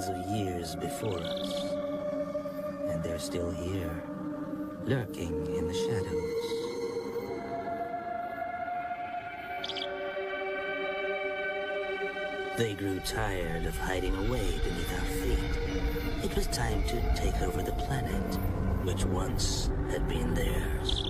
thousands of years before us. And they're still here, lurking in the shadows. They grew tired of hiding away beneath our feet. It was time to take over the planet, which once had been theirs.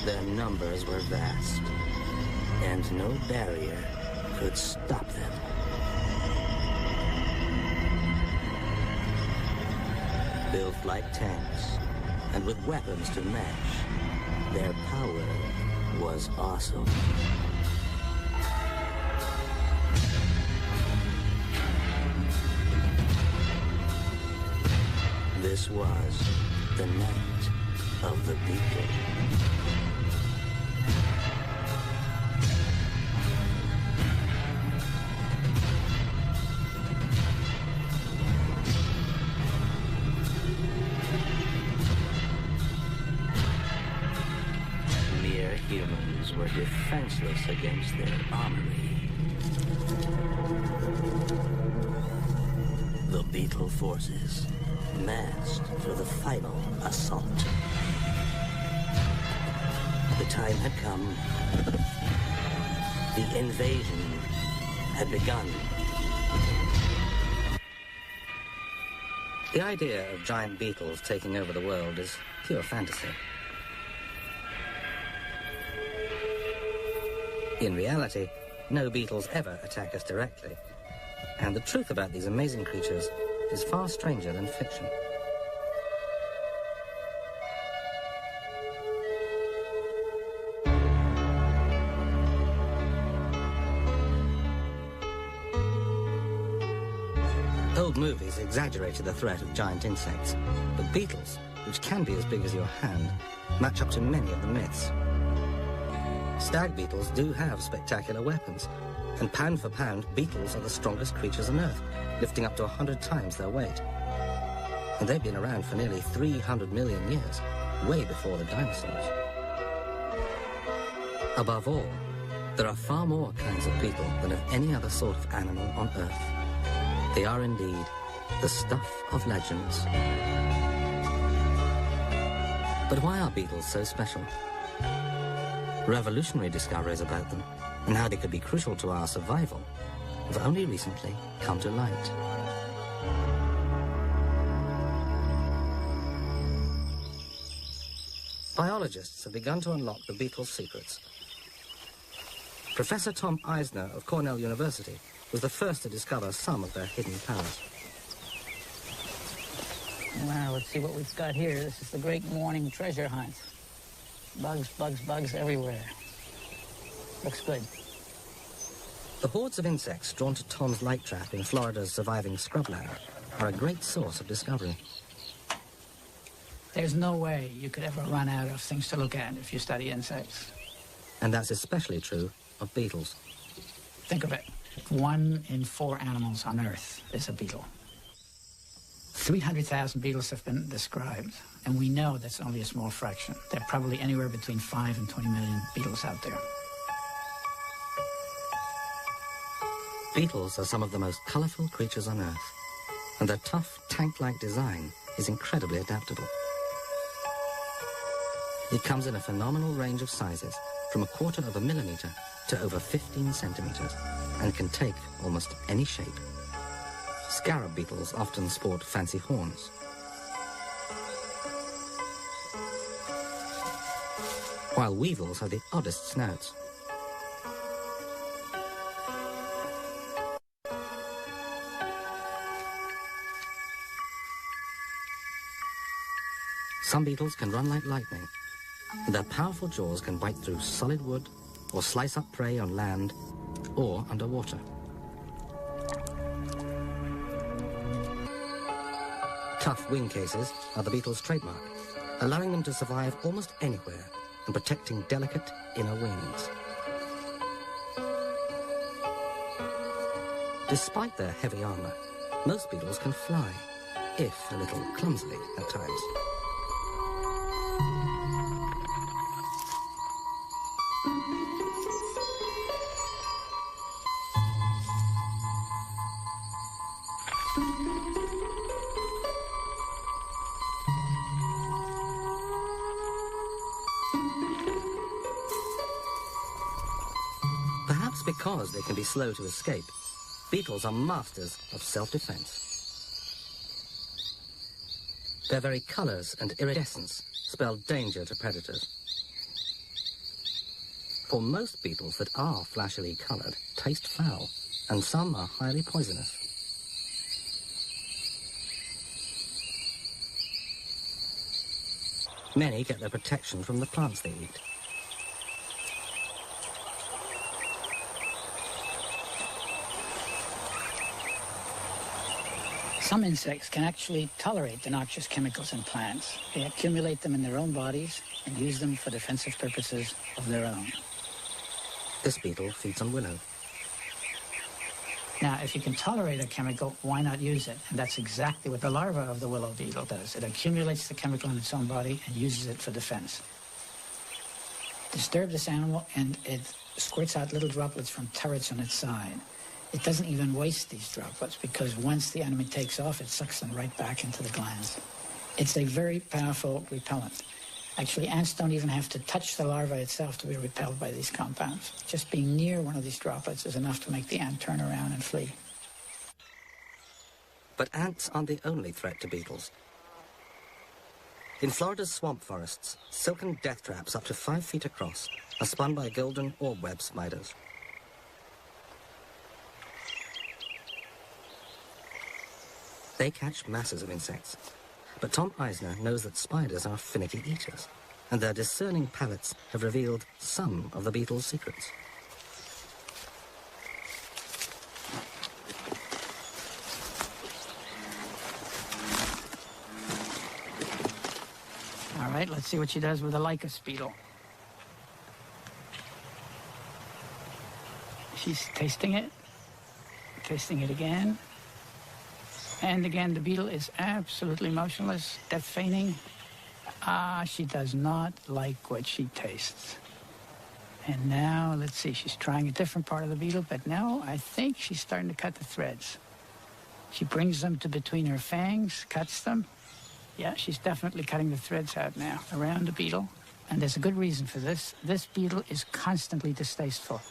Their numbers were vast, and no barrier could stop them. Built like tanks, and with weapons to match, their power was awesome. This was the night of the Beetle. Humans were defenseless against their armory. The Beetle forces massed for the final assault. The time had come. The invasion had begun. The idea of giant beetles taking over the world is pure fantasy. In reality, no beetles ever attack us directly. And the truth about these amazing creatures is far stranger than fiction. Old movies exaggerated the threat of giant insects, but beetles, which can be as big as your hand, match up to many of the myths. Stag beetles do have spectacular weapons, and pound for pound, beetles are the strongest creatures on Earth, lifting up to 100 times their weight. And they've been around for nearly 300 million years, way before the dinosaurs. Above all, there are far more kinds of beetle than of any other sort of animal on Earth. They are indeed the stuff of legends. But why are beetles so special? Revolutionary discoveries about them and how they could be crucial to our survival have only recently come to light. Biologists have begun to unlock the beetle's secrets. Professor Tom Eisner of Cornell University was the first to discover some of their hidden powers. Wow, let's see what we've got here. This is the great morning treasure hunt. Bugs, bugs, bugs everywhere. Looks good. The hordes of insects drawn to Tom's light trap in Florida's surviving scrubland are a great source of discovery. There's no way you could ever run out of things to look at if you study insects. And that's especially true of beetles. Think of it. 1 in 4 animals on Earth is a beetle. 300,000 beetles have been described, and we know that's only a small fraction. There are probably anywhere between 5 and 20 million beetles out there. Beetles are some of the most colorful creatures on Earth, and their tough, tank-like design is incredibly adaptable. It comes in a phenomenal range of sizes, from 1/4 of a millimeter to over 15 centimeters, and can take almost any shape. Scarab beetles often sport fancy horns. While weevils have the oddest snouts. Some beetles can run like lightning, and their powerful jaws can bite through solid wood or slice up prey on land or underwater. Tough wing cases are the beetle's trademark, allowing them to survive almost anywhere and protecting delicate inner wings. Despite their heavy armour, most beetles can fly, if a little clumsily at times. Perhaps because they can be slow to escape, beetles are masters of self-defense. Their very colours and iridescence spell danger to predators. For most beetles that are flashily coloured taste foul, and some are highly poisonous. Many get their protection from the plants they eat. Some insects can actually tolerate the noxious chemicals in plants. They accumulate them in their own bodies and use them for defensive purposes of their own. This beetle feeds on willow. Now, if you can tolerate a chemical, why not use it? And that's exactly what the larva of the willow beetle does. It accumulates the chemical in its own body and uses it for defense. Disturb this animal and it squirts out little droplets from turrets on its side. It doesn't even waste these droplets because once the enemy takes off, it sucks them right back into the glands. It's a very powerful repellent. Actually, ants don't even have to touch the larva itself to be repelled by these compounds. Just being near one of these droplets is enough to make the ant turn around and flee. But ants aren't the only threat to beetles. In Florida's swamp forests, silken death traps up to 5 feet across are spun by golden orb web spiders. They catch masses of insects, but Tom Eisner knows that spiders are finicky eaters, and their discerning palates have revealed some of the beetle's secrets. All right, let's see what she does with the Lycus beetle. She's tasting it again. And again, the beetle is absolutely motionless, death feigning. She does not like what she tastes. And now, let's see, she's trying a different part of the beetle, but now I think she's starting to cut the threads. She brings them to between her fangs, cuts them. Yeah, she's definitely cutting the threads out now around the beetle. And there's a good reason for this. This beetle is constantly distasteful.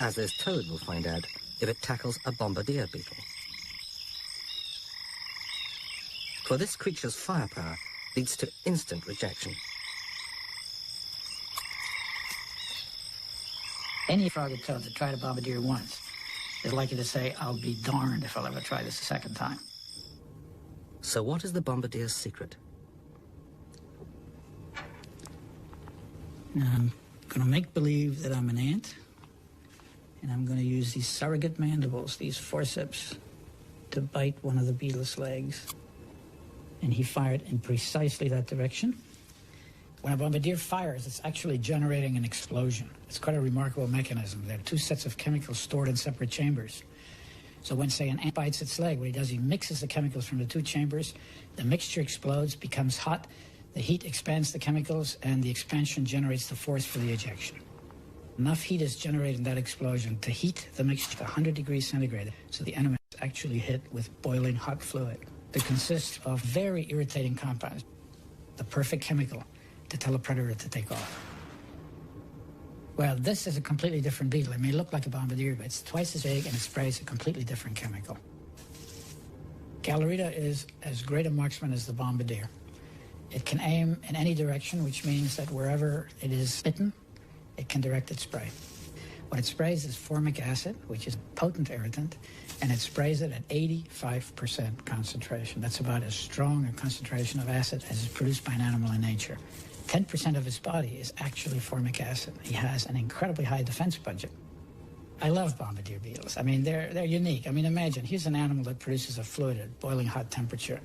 As this toad will find out if it tackles a bombardier beetle. For this creature's firepower leads to instant rejection. Any frog or toad that tried a bombardier once is likely to say, I'll be darned if I'll ever try this a second time. So what is the bombardier's secret? Now, I'm going to make believe that I'm an ant, and I'm going to use these surrogate mandibles, these forceps, to bite one of the beetle's legs. And he fired in precisely that direction. When a bombardier fires, it's actually generating an explosion. It's quite a remarkable mechanism. There are 2 sets of chemicals stored in separate chambers. So when, say, an ant bites its leg, what he does, he mixes the chemicals from the 2 chambers. The mixture explodes, becomes hot. The heat expands the chemicals, and the expansion generates the force for the ejection. Enough heat is generated in that explosion to heat the mixture to 100 degrees centigrade, so the enemy is actually hit with boiling hot fluid. That consists of very irritating compounds, the perfect chemical to tell a predator to take off. Well, this is a completely different beetle. It may look like a bombardier, but it's twice as big and it sprays a completely different chemical. Galerita is as great a marksman as the bombardier. It can aim in any direction, which means that wherever it is bitten, it can direct its spray. What it sprays is formic acid, which is a potent irritant, and it sprays it at 85% concentration. That's about as strong a concentration of acid as is produced by an animal in nature. 10% of his body is actually formic acid. He has an incredibly high defense budget. I love bombardier beetles. I mean, they're unique. I mean, imagine, here's an animal that produces a fluid at boiling hot temperature.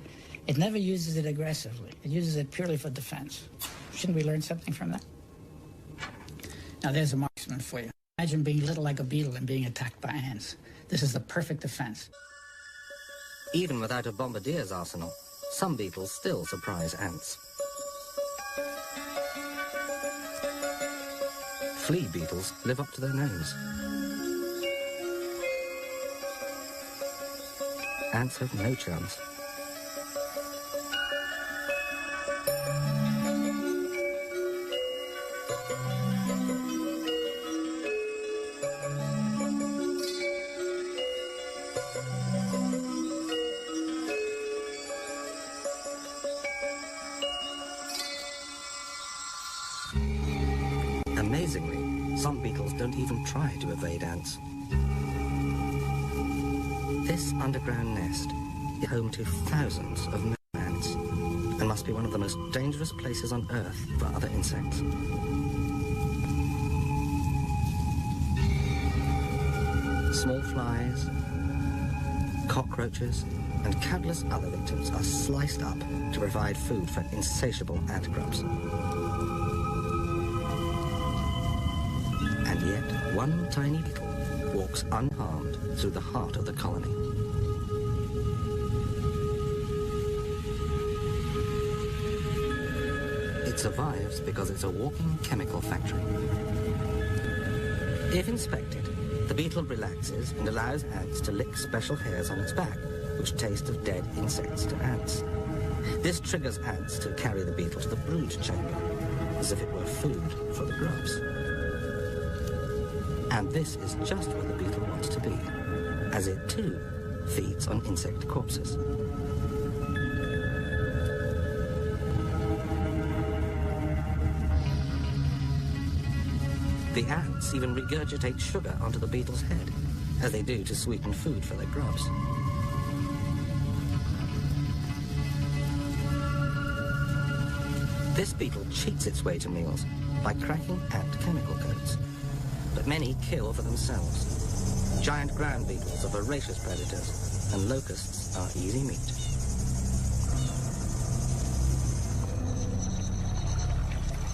It never uses it aggressively. It uses it purely for defense. Shouldn't we learn something from that? Now, there's a marksman for you. Imagine being little like a beetle and being attacked by ants. This is the perfect defense. Even without a bombardier's arsenal, some beetles still surprise ants. Flea beetles live up to their names. Ants have no chance. Amazingly, some beetles don't even try to evade ants. This underground nest is home to thousands of ants and must be one of the most dangerous places on Earth for other insects. Small flies, cockroaches, and countless other victims are sliced up to provide food for insatiable ant grubs. And yet, one tiny beetle walks unharmed through the heart of the colony. It survives because it's a walking chemical factory. If inspected, the beetle relaxes and allows ants to lick special hairs on its back, which taste of dead insects to ants. This triggers ants to carry the beetle to the brood chamber, as if it were food for the grubs. And this is just where the beetle wants to be, as it too feeds on insect corpses. The ants even regurgitate sugar onto the beetle's head, as they do to sweeten food for their grubs. This beetle cheats its way to meals by cracking ant chemical codes. But many kill for themselves. Giant ground beetles are voracious predators, and locusts are easy meat.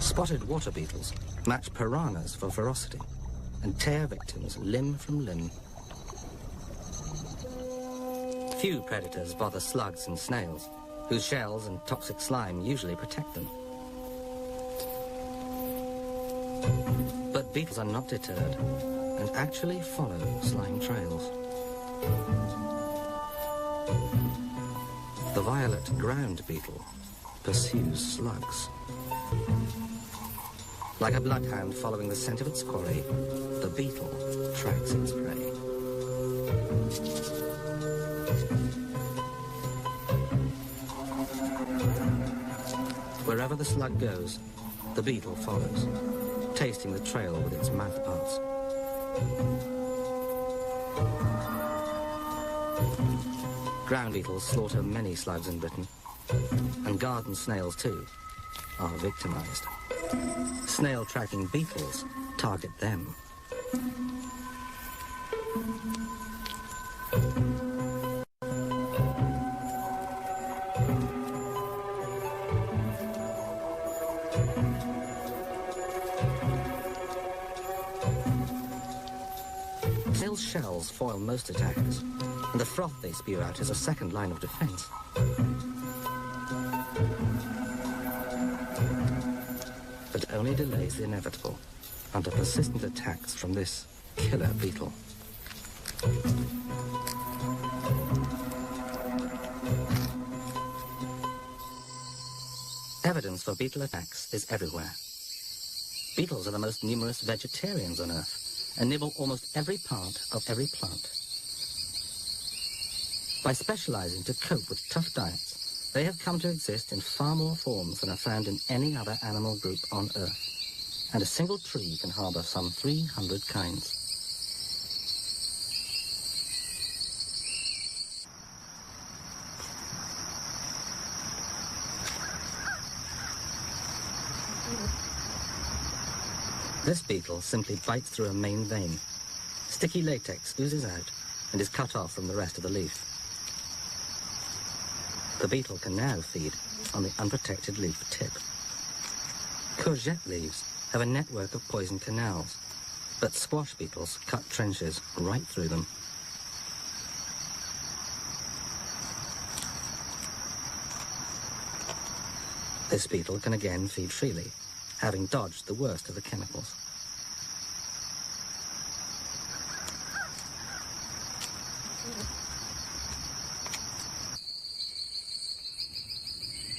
Spotted water beetles match piranhas for ferocity and tear victims limb from limb. Few predators bother slugs and snails, whose shells and toxic slime usually protect them. But beetles are not deterred and actually follow slime trails. The violet ground beetle pursues slugs. Like a bloodhound following the scent of its quarry, the beetle tracks its prey. Wherever the slug goes, the beetle follows, tasting the trail with its mouthparts. Ground beetles slaughter many slugs in Britain, and garden snails too are victimized. Snail-tracking beetles target them. Snails' shells foil most attackers, and the froth they spew out is a second line of defense. But only delays the inevitable under persistent attacks from this killer beetle. Evidence for beetle attacks is everywhere. Beetles are the most numerous vegetarians on Earth and nibble almost every part of every plant. By specializing to cope with tough diets, they have come to exist in far more forms than are found in any other animal group on Earth, and a single tree can harbor some 300 kinds. This beetle simply bites through a main vein. Sticky latex oozes out and is cut off from the rest of the leaf. The beetle can now feed on the unprotected leaf tip. Courgette leaves have a network of poison canals, but squash beetles cut trenches right through them. This beetle can again feed freely, having dodged the worst of the chemicals.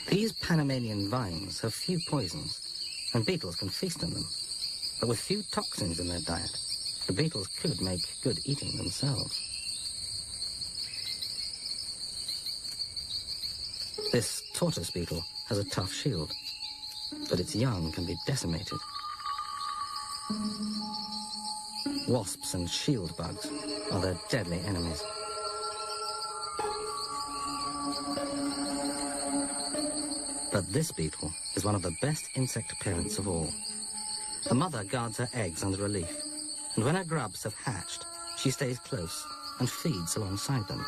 These Panamanian vines have few poisons, and beetles can feast on them. But with few toxins in their diet, the beetles could make good eating themselves. This tortoise beetle has a tough shield, but its young can be decimated. Wasps and shield bugs are their deadly enemies. But this beetle is one of the best insect parents of all. The mother guards her eggs under a leaf, and when her grubs have hatched, she stays close and feeds alongside them.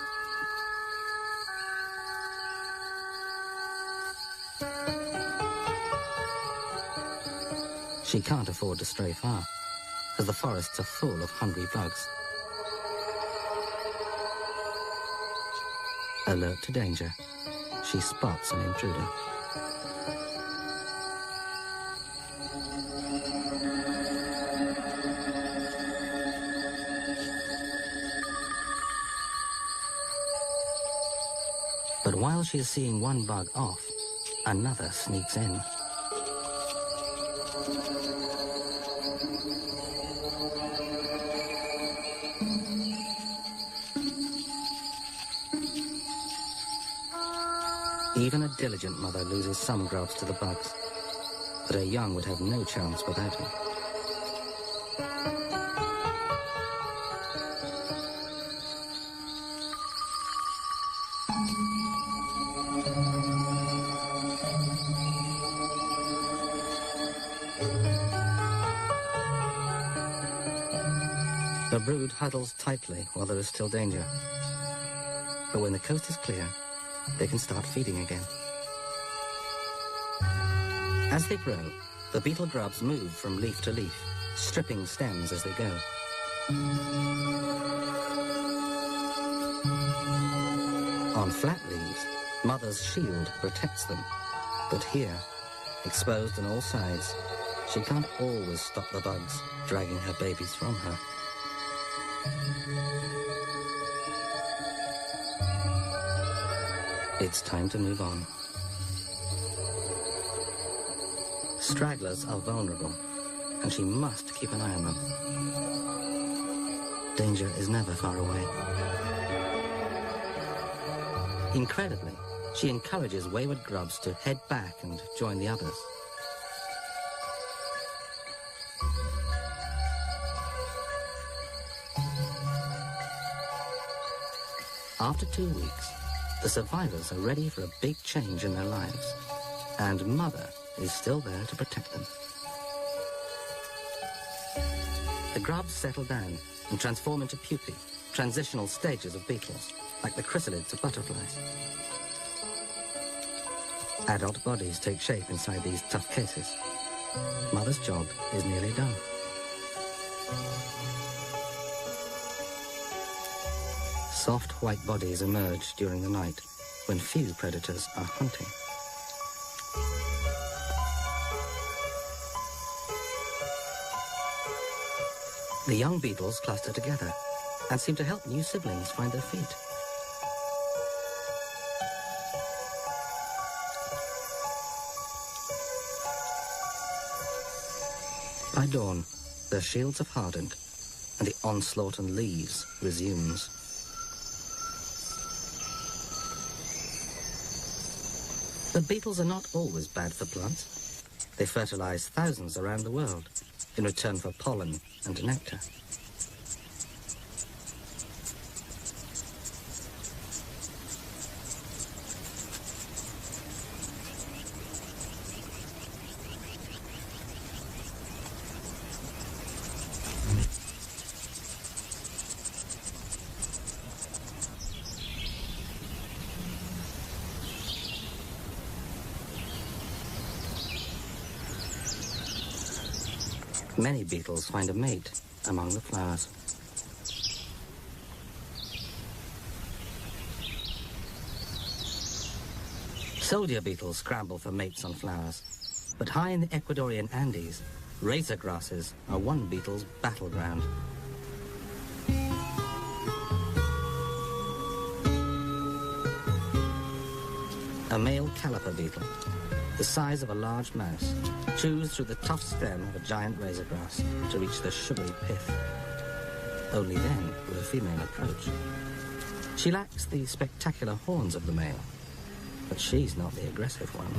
She can't afford to stray far, as the forests are full of hungry bugs. Alert to danger, she spots an intruder. But while she is seeing one bug off, another sneaks in. Even a diligent mother loses some grubs to the bugs, but her young would have no chance without her. The brood huddles tightly while there is still danger. But when the coast is clear, they can start feeding again. As they grow, the beetle grubs move from leaf to leaf, stripping stems as they go. On flat leaves, mother's shield protects them. But here, exposed on all sides, she can't always stop the bugs dragging her babies from her. It's time to move on. Stragglers are vulnerable, and she must keep an eye on them. Danger is never far away. Incredibly, she encourages wayward grubs to head back and join the others. After 2 weeks, the survivors are ready for a big change in their lives, and Mother is still there to protect them. The grubs settle down and transform into pupae, transitional stages of beetles, like the chrysalids of butterflies. Adult bodies take shape inside these tough cases. Mother's job is nearly done. Soft white bodies emerge during the night when few predators are hunting. The young beetles cluster together and seem to help new siblings find their feet. By dawn, their shields have hardened and the onslaught on leaves resumes. The beetles are not always bad for plants. They fertilize thousands around the world in return for pollen and nectar. Many beetles find a mate among the flowers. Soldier beetles scramble for mates on flowers, but high in the Ecuadorian Andes, razor grasses are one beetle's battleground. A male caliper beetle, the size of a large mouse, chews through the tough stem of a giant razor grass to reach the sugary pith. Only then will the female approach. She lacks the spectacular horns of the male, but she's not the aggressive one.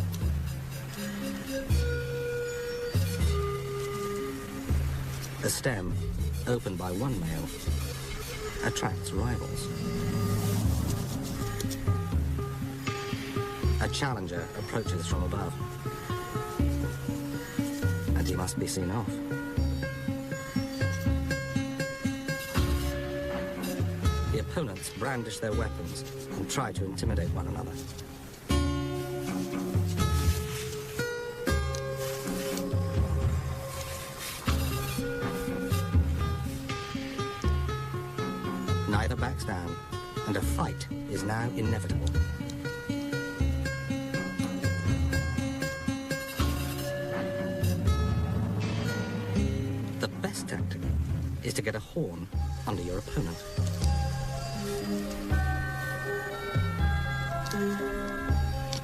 The stem, opened by one male, attracts rivals. A challenger approaches from above, and he must be seen off. The opponents brandish their weapons and try to intimidate one another. Neither backs down, and a fight is now inevitable. The best tactic is to get a horn under your opponent.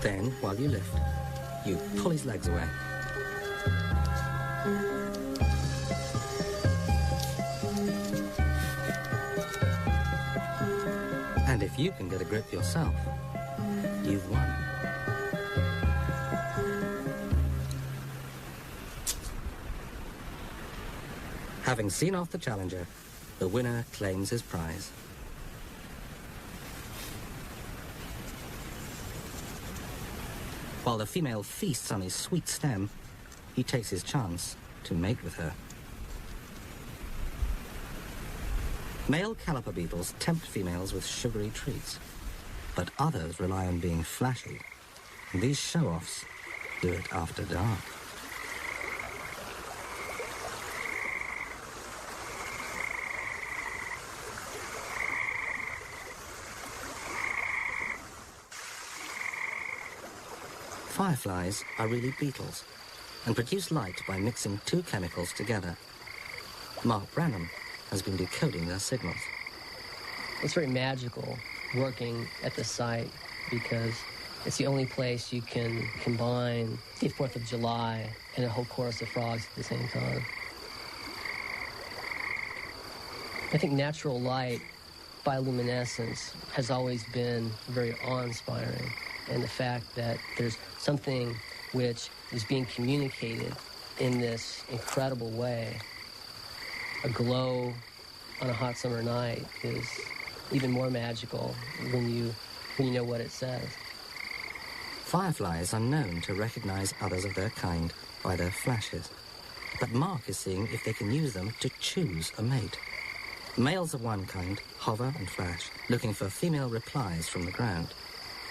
Then, while you lift, you pull his legs away. And if you can get a grip yourself, you've won. Having seen off the challenger, the winner claims his prize. While the female feasts on his sweet stem, he takes his chance to mate with her. Male caliper beetles tempt females with sugary treats, but others rely on being flashy, and these show-offs do it after dark. Fireflies are really beetles and produce light by mixing two chemicals together. Mark Branham has been decoding their signals. It's very magical working at the site because it's the only place you can combine the 4th of July and a whole chorus of frogs at the same time. I think natural light, bioluminescence, has always been very awe-inspiring. And the fact that there's something which is being communicated in this incredible way, a glow on a hot summer night, is even more magical when you know what it says. Fireflies are known to recognize others of their kind by their flashes, but Mark is seeing if they can use them to choose a mate. Males of one kind hover and flash, looking for female replies from the ground,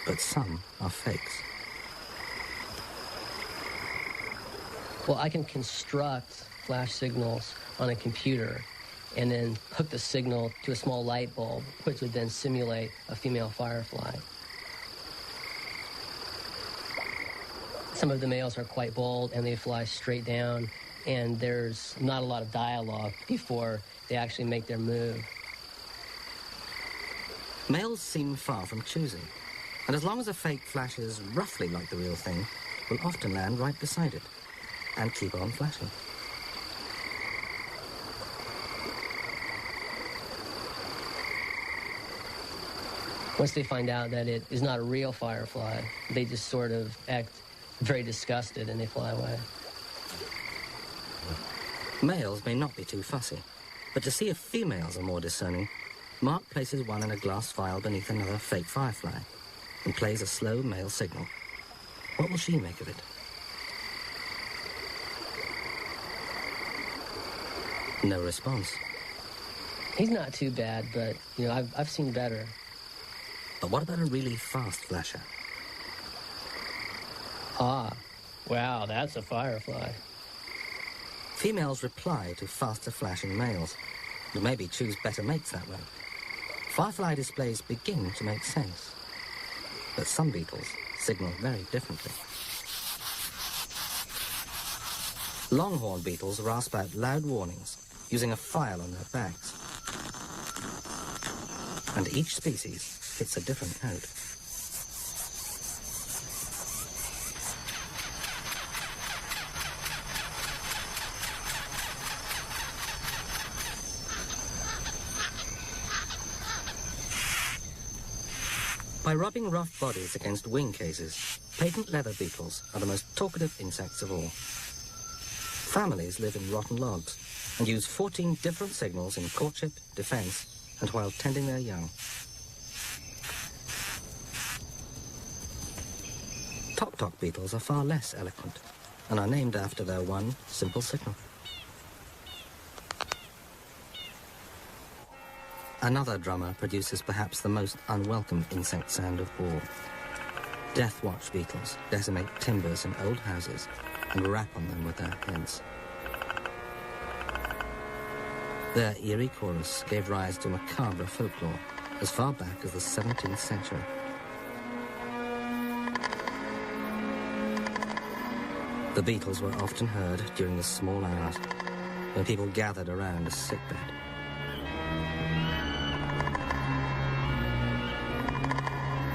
but some are fakes. Well, I can construct flash signals on a computer and then hook the signal to a small light bulb, which would then simulate a female firefly. Some of the males are quite bold and they fly straight down, and there's not a lot of dialogue before they actually make their move. Males seem far from choosing, and as long as a fake flashes roughly like the real thing, will often land right beside it and keep on flashing. Once they find out that it is not a real firefly, they just sort of act very disgusted and they fly away. Males may not be too fussy, but to see if females are more discerning, Mark places one in a glass vial beneath another fake firefly and plays a slow male signal. What will she make of it? No response. He's not too bad, but, I've seen better. But what about a really fast flasher? Ah, wow, that's a firefly. Females reply to faster flashing males, and maybe choose better mates that way. Firefly displays begin to make sense, but some beetles signal very differently. Longhorn beetles rasp out loud warnings using a file on their backs, and each species hits a different note. By rubbing rough bodies against wing cases, patent leather beetles are the most talkative insects of all. Families live in rotten logs and use 14 different signals in courtship, defense, and while tending their young. Tok-tok beetles are far less eloquent and are named after their one simple signal. Another drummer produces perhaps the most unwelcome insect sound of all. Death watch beetles decimate timbers in old houses and rap on them with their heads. Their eerie chorus gave rise to macabre folklore as far back as the 17th century. The beetles were often heard during the small hours when people gathered around a sickbed.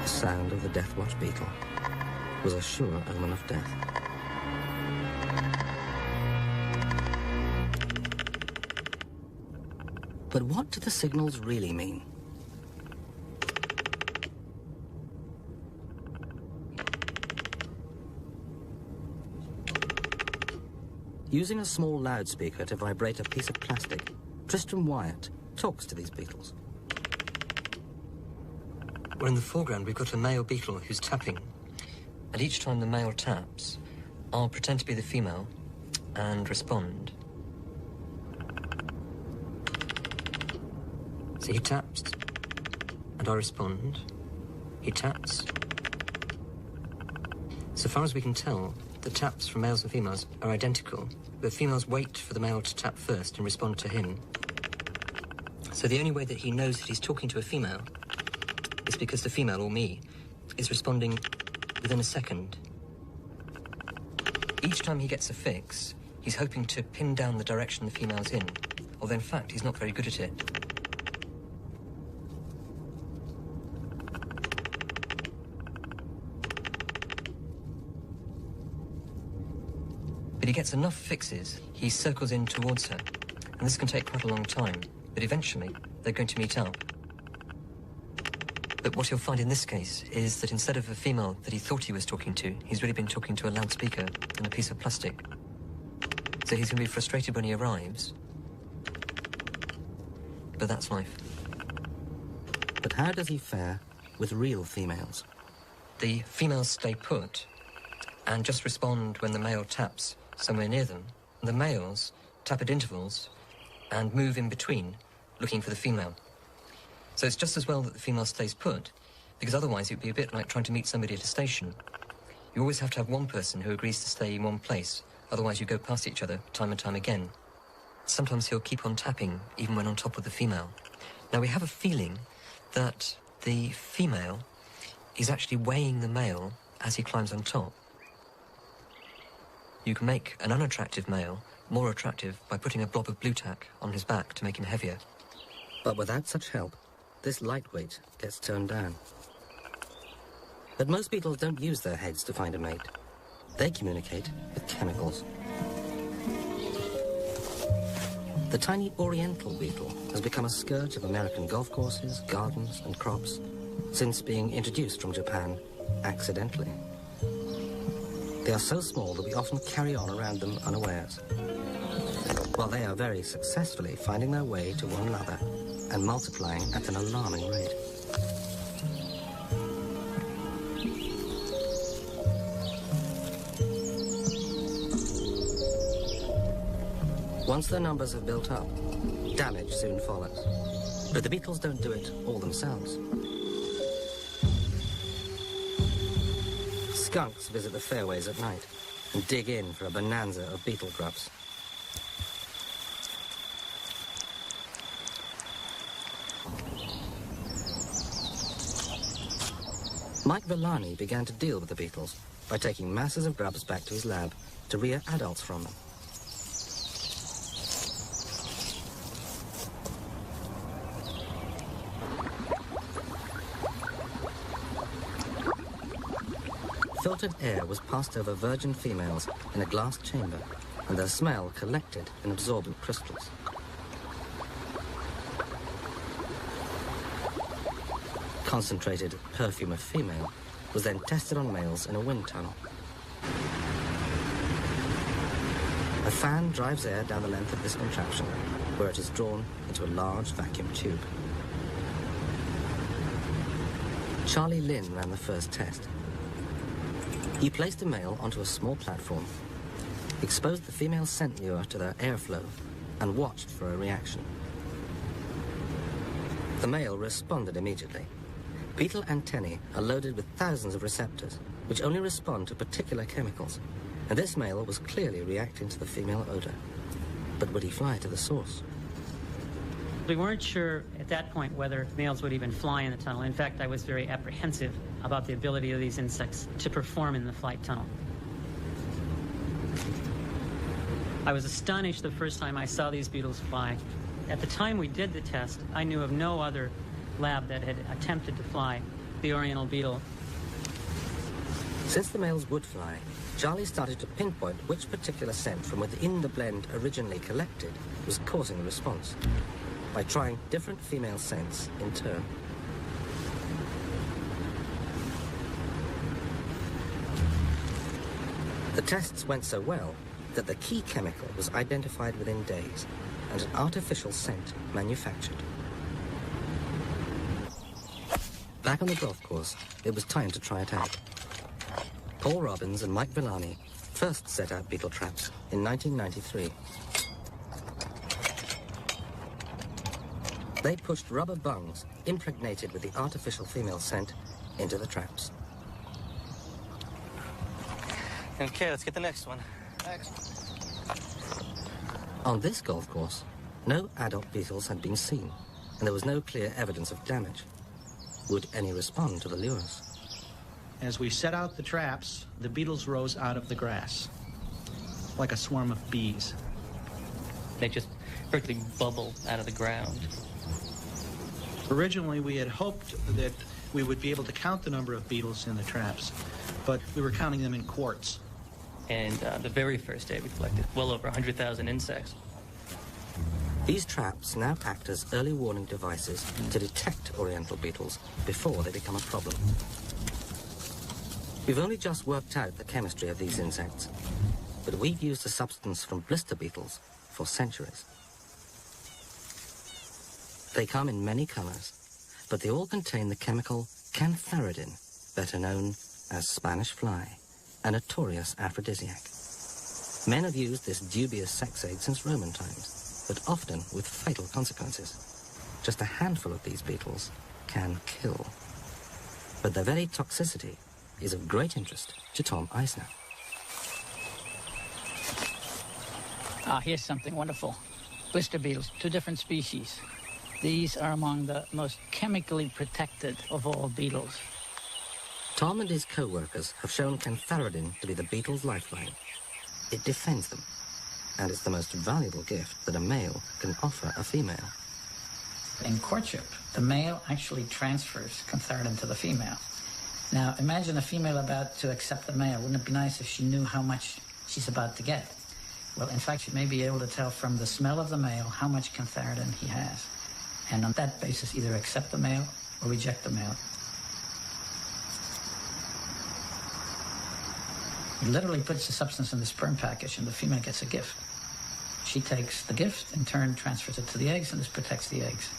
The sound of the death watch beetle was a sure omen of death. But what do the signals really mean? Using a small loudspeaker to vibrate a piece of plastic, Tristram Wyatt talks to these beetles. Well, in the foreground, we've got a male beetle who's tapping. And each time the male taps, I'll pretend to be the female and respond. So he taps, and I respond. He taps. So far as we can tell, the taps from males and females are identical. The females wait for the male to tap first and respond to him. So the only way that he knows that he's talking to a female is because the female, or me, is responding within a second. Each time he gets a fix, he's hoping to pin down the direction the female's in, although in fact he's not very good at it. But he gets enough fixes, he circles in towards her, and this can take quite a long time, but eventually they're going to meet up. But what you'll find in this case is that instead of a female that he thought he was talking to, he's really been talking to a loudspeaker and a piece of plastic. So he's going to be frustrated when he arrives. But that's life. But how does he fare with real females? The females stay put and just respond when the male taps somewhere near them. And the males tap at intervals and move in between, looking for the female. So it's just as well that the female stays put, because otherwise it would be a bit like trying to meet somebody at a station. You always have to have one person who agrees to stay in one place, otherwise you go past each other time and time again. Sometimes he'll keep on tapping, even when on top of the female. Now, we have a feeling that the female is actually weighing the male as he climbs on top. You can make an unattractive male more attractive by putting a blob of blue tack on his back to make him heavier. But without such help, this lightweight gets turned down. But most beetles don't use their heads to find a mate. They communicate with chemicals. The tiny oriental beetle has become a scourge of American golf courses, gardens, and crops since being introduced from Japan accidentally. They are so small that we often carry on around them unawares, while they are very successfully finding their way to one another and multiplying at an alarming rate. Once their numbers have built up, damage soon follows. But the beetles don't do it all themselves. Skunks visit the fairways at night and dig in for a bonanza of beetle grubs. Mike Villani began to deal with the beetles by taking masses of grubs back to his lab to rear adults from them. Filtered air was passed over virgin females in a glass chamber, and their smell collected in absorbent crystals. Concentrated perfume of female was then tested on males in a wind tunnel. A fan drives air down the length of this contraption, where it is drawn into a large vacuum tube. Charlie Lin ran the first test. He placed a male onto a small platform, exposed the female scent lure to their airflow, and watched for a reaction. The male responded immediately. Beetle antennae are loaded with thousands of receptors, which only respond to particular chemicals, and this male was clearly reacting to the female odor. But would he fly to the source? We weren't sure at that point whether males would even fly in the tunnel. In fact, I was very apprehensive about the ability of these insects to perform in the flight tunnel. I was astonished the first time I saw these beetles fly. At the time we did the test, I knew of no other lab that had attempted to fly the oriental beetle. Since the males would fly, Charlie started to pinpoint which particular scent from within the blend originally collected was causing the response, by trying different female scents in turn. The tests went so well that the key chemical was identified within days and an artificial scent manufactured. Back on the golf course, it was time to try it out. Paul Robbins and Mike Villani first set out beetle traps in 1993. They pushed rubber bungs impregnated with the artificial female scent into the traps. Okay, let's get the next one. Next. On this golf course, no adult beetles had been seen, and there was no clear evidence of damage. Would any respond to the lures? As we set out the traps, the beetles rose out of the grass, like a swarm of bees. They just practically bubble out of the ground. Originally, we had hoped that we would be able to count the number of beetles in the traps, but we were counting them in quarts. And the very first day, we collected well over 100,000 insects. These traps now act as early warning devices to detect oriental beetles before they become a problem. We've only just worked out the chemistry of these insects, but we've used a substance from blister beetles for centuries. They come in many colors, but they all contain the chemical cantharidin, better known as Spanish fly, a notorious aphrodisiac. Men have used this dubious sex aid since Roman times, but often with fatal consequences. Just a handful of these beetles can kill. But their very toxicity is of great interest to Tom Eisner. Ah, here's something wonderful. Blister beetles, 2 different species. These are among the most chemically protected of all beetles. Tom and his co-workers have shown cantharidin to be the beetle's lifeline. It defends them, and it's the most valuable gift that a male can offer a female. In courtship, the male actually transfers cantharidin to the female. Now, imagine a female about to accept the male. Wouldn't it be nice if she knew how much she's about to get? Well, in fact, she may be able to tell from the smell of the male how much cantharidin he has. And on that basis, either accept the male or reject the male. He literally puts the substance in the sperm package, and the female gets a gift. She takes the gift, in turn transfers it to the eggs, and this protects the eggs.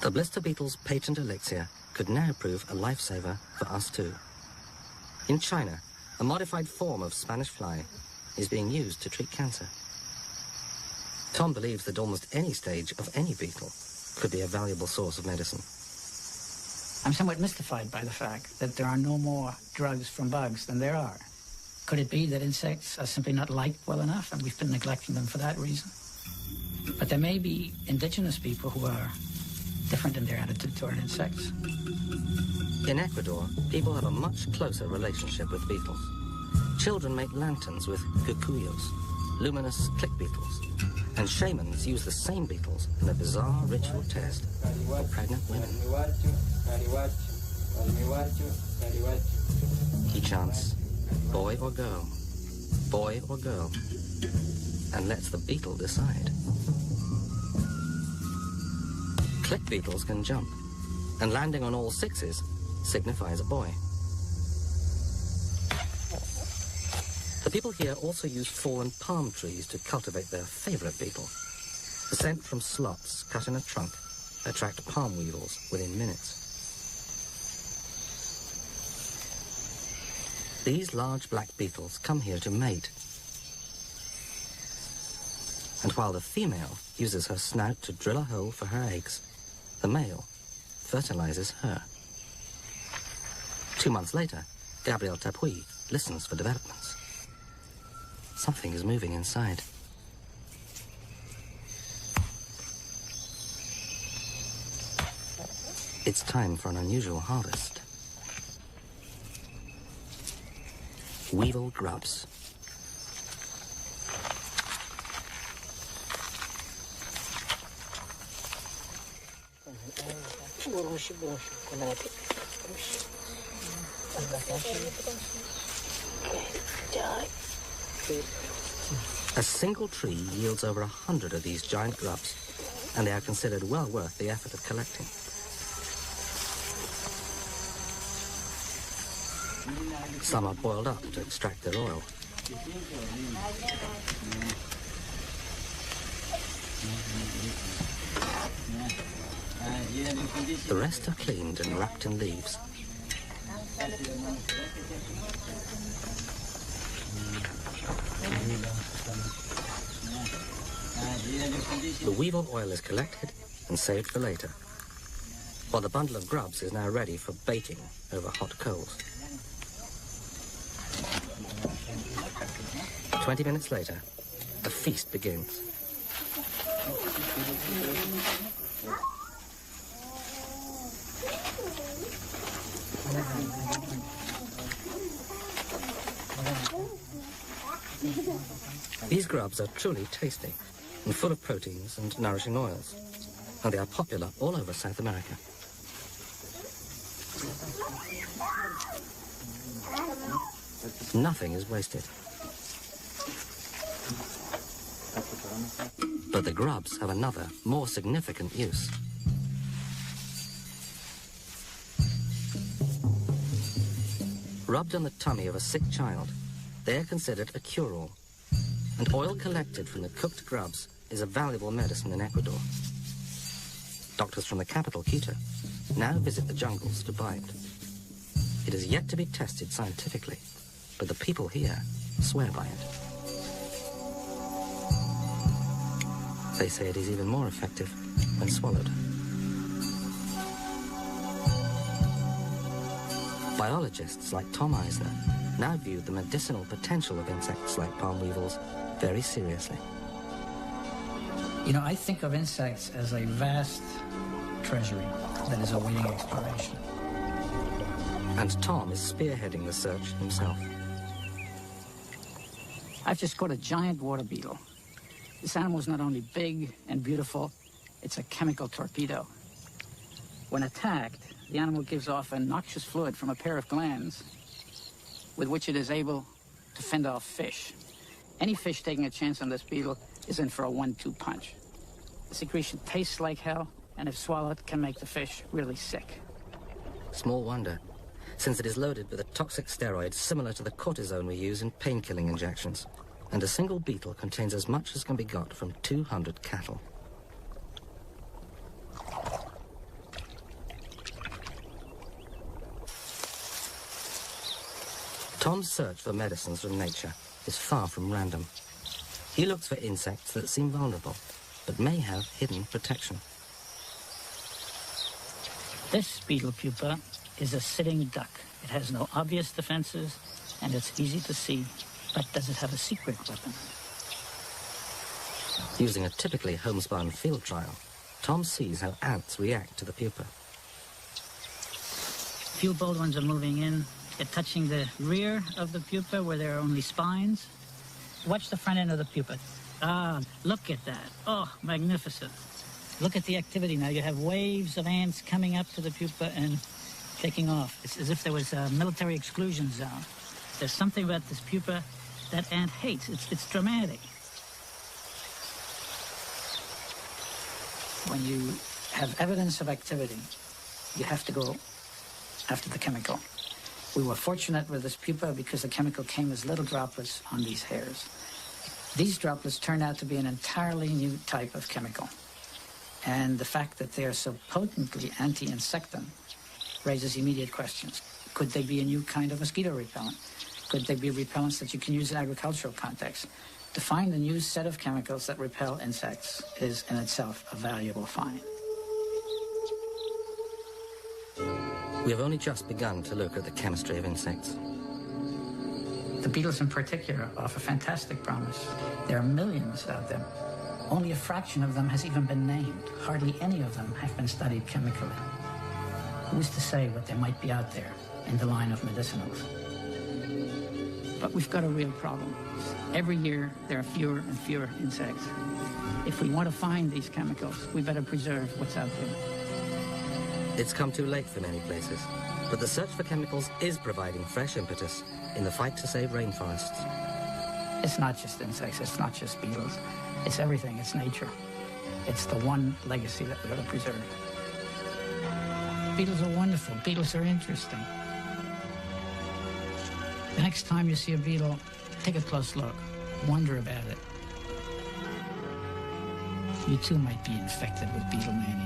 The blister beetle's patent elixir could now prove a lifesaver for us too. In China, a modified form of Spanish fly is being used to treat cancer. Tom believes that almost any stage of any beetle could be a valuable source of medicine. I'm somewhat mystified by the fact that there are no more drugs from bugs than there are. Could it be that insects are simply not liked well enough and we've been neglecting them for that reason? But there may be indigenous people who are different in their attitude toward insects. In Ecuador, people have a much closer relationship with beetles. Children make lanterns with cucuyos, luminous click beetles, and shamans use the same beetles in a bizarre ritual test for pregnant women. He chants, boy or girl, and lets the beetle decide. Click beetles can jump, and landing on all sixes signifies a boy. The people here also use fallen palm trees to cultivate their favorite beetle. The scent from slots cut in a trunk attract palm weevils within minutes. These large black beetles come here to mate. And while the female uses her snout to drill a hole for her eggs, the male fertilizes her. 2 months later, Gabriel Tapuy listens for developments. Something is moving inside. It's time for an unusual harvest. Weevil grubs. A single tree yields over 100 of these giant grubs, and they are considered well worth the effort of collecting. Some are boiled up to extract their oil. The rest are cleaned and wrapped in leaves. The weevil oil is collected and saved for later, while the bundle of grubs is now ready for baking over hot coals. 20 minutes later, the feast begins. These grubs are truly tasty and full of proteins and nourishing oils, and they are popular all over South America. Nothing is wasted. But the grubs have another, more significant use. Rubbed on the tummy of a sick child, they are considered a cure-all, and oil collected from the cooked grubs is a valuable medicine in Ecuador. Doctors from the capital, Quito, now visit the jungles to buy it. It is yet to be tested scientifically, but the people here swear by it. They say it is even more effective when swallowed. Biologists like Tom Eisner now view the medicinal potential of insects like palm weevils very seriously. You know, I think of insects as a vast treasury that is awaiting exploration. And Tom is spearheading the search himself. I've just caught a giant water beetle. This animal is not only big and beautiful, it's a chemical torpedo. When attacked, the animal gives off a noxious fluid from a pair of glands with which it is able to fend off fish. Any fish taking a chance on this beetle is in for a 1-2 punch. The secretion tastes like hell, and if swallowed, can make the fish really sick. Small wonder, since it is loaded with a toxic steroid similar to the cortisone we use in pain-killing injections. And a single beetle contains as much as can be got from 200 cattle. Tom's search for medicines from nature is far from random. He looks for insects that seem vulnerable, but may have hidden protection. This beetle pupa is a sitting duck. It has no obvious defenses, and it's easy to see. But does it have a secret weapon? Using a typically homespun field trial, Tom sees how ants react to the pupa. Few bold ones are moving in. They're touching the rear of the pupa where there are only spines. Watch the front end of the pupa. Ah, look at that. Oh, magnificent. Look at the activity now. You have waves of ants coming up to the pupa and taking off. It's as if there was a military exclusion zone. There's something about this pupa that ant hates. It's dramatic. When you have evidence of activity, you have to go after the chemical. We were fortunate with this pupa because the chemical came as little droplets on these hairs. These droplets turned out to be an entirely new type of chemical. And the fact that they are so potently anti-insectant raises immediate questions. Could they be a new kind of mosquito repellent? Could they be repellents that you can use in agricultural contexts? To find a new set of chemicals that repel insects is in itself a valuable find. We have only just begun to look at the chemistry of insects. The beetles in particular offer fantastic promise. There are millions out there. Only a fraction of them has even been named. Hardly any of them have been studied chemically. Who's to say what there might be out there in the line of medicinals? But we've got a real problem. Every year, there are fewer and fewer insects. If we want to find these chemicals, we better preserve what's out there. It's come too late for many places, but the search for chemicals is providing fresh impetus in the fight to save rainforests. It's not just insects, it's not just beetles. It's everything, it's nature. It's the one legacy that we ought to preserve. Beetles are wonderful, beetles are interesting. The next time you see a beetle, take a close look, wonder about it. You too might be infected with Beetlemania.